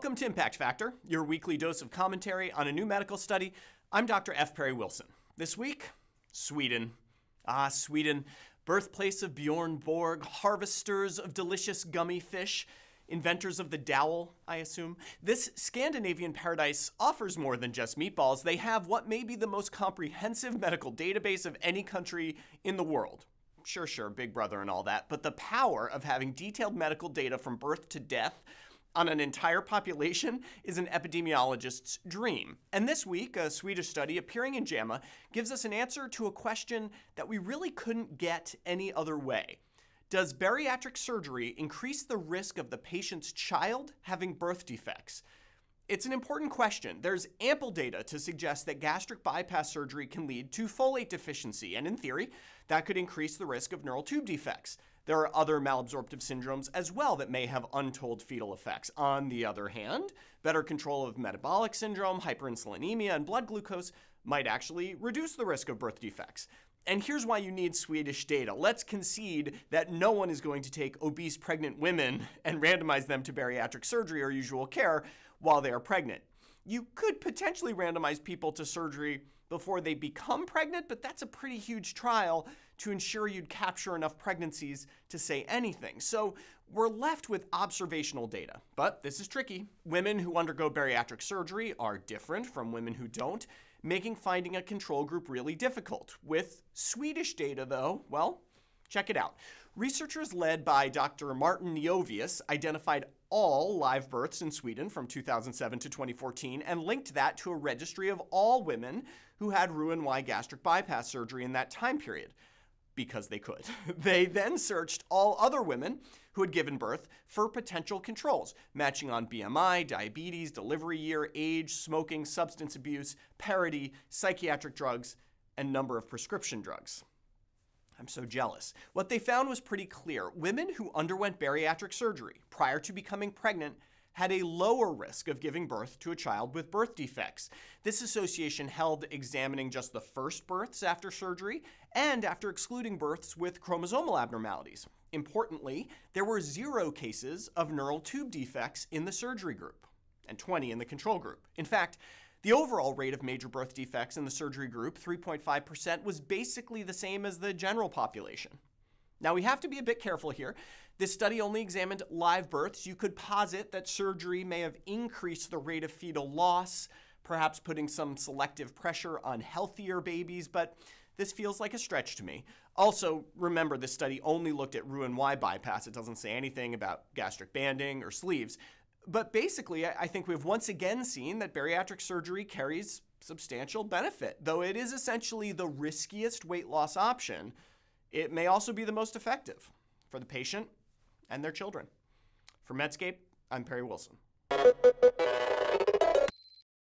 Welcome to Impact Factor, your weekly dose of commentary on a new medical study. I'm Dr. F. Perry Wilson. This week, Sweden. Sweden, birthplace of Bjorn Borg, harvesters of delicious gummy fish, inventors of the dowel, I assume. This Scandinavian paradise offers more than just meatballs. They have what may be the most comprehensive medical database of any country in the world. Sure, Big Brother and all that, but the power of having detailed medical data from birth to death on an entire population is an epidemiologist's dream. And this week, a Swedish study appearing in JAMA gives us an answer to a question that we really couldn't get any other way. Does bariatric surgery increase the risk of the patient's child having birth defects? It's an important question. There's ample data to suggest that gastric bypass surgery can lead to folate deficiency, and in theory, that could increase the risk of neural tube defects. There are other malabsorptive syndromes as well that may have untold fetal effects. On the other hand, better control of metabolic syndrome, hyperinsulinemia, and blood glucose might actually reduce the risk of birth defects. And here's why you need Swedish data. Let's concede that no one is going to take obese pregnant women and randomize them to bariatric surgery or usual care while they are pregnant. You could potentially randomize people to surgery before they become pregnant, but that's a pretty huge trial to ensure you'd capture enough pregnancies to say anything. So we're left with observational data, but this is tricky. Women who undergo bariatric surgery are different from women who don't, making finding a control group really difficult. With Swedish data though, well, check it out. Researchers led by Dr. Martin Neovius identified all live births in Sweden from 2007 to 2014 and linked that to a registry of all women who had Roux-en-Y gastric bypass surgery in that time period, because they could. They then searched all other women who had given birth for potential controls, matching on BMI, diabetes, delivery year, age, smoking, substance abuse, parity, psychiatric drugs, and number of prescription drugs. I'm so jealous. What they found was pretty clear. Women who underwent bariatric surgery prior to becoming pregnant had a lower risk of giving birth to a child with birth defects. This association held examining just the first births after surgery and after excluding births with chromosomal abnormalities. Importantly, there were 0 cases of neural tube defects in the surgery group and 20 in the control group. In fact, the overall rate of major birth defects in the surgery group, 3.5%, was basically the same as the general population. Now, we have to be a bit careful here. This study only examined live births. You could posit that surgery may have increased the rate of fetal loss, perhaps putting some selective pressure on healthier babies, but this feels like a stretch to me. Also, remember, this study only looked at Roux-en-Y bypass. It doesn't say anything about gastric banding or sleeves. But basically, I think we've once again seen that bariatric surgery carries substantial benefit. Though it is essentially the riskiest weight loss option, it may also be the most effective for the patient and their children. For Medscape, I'm Perry Wilson.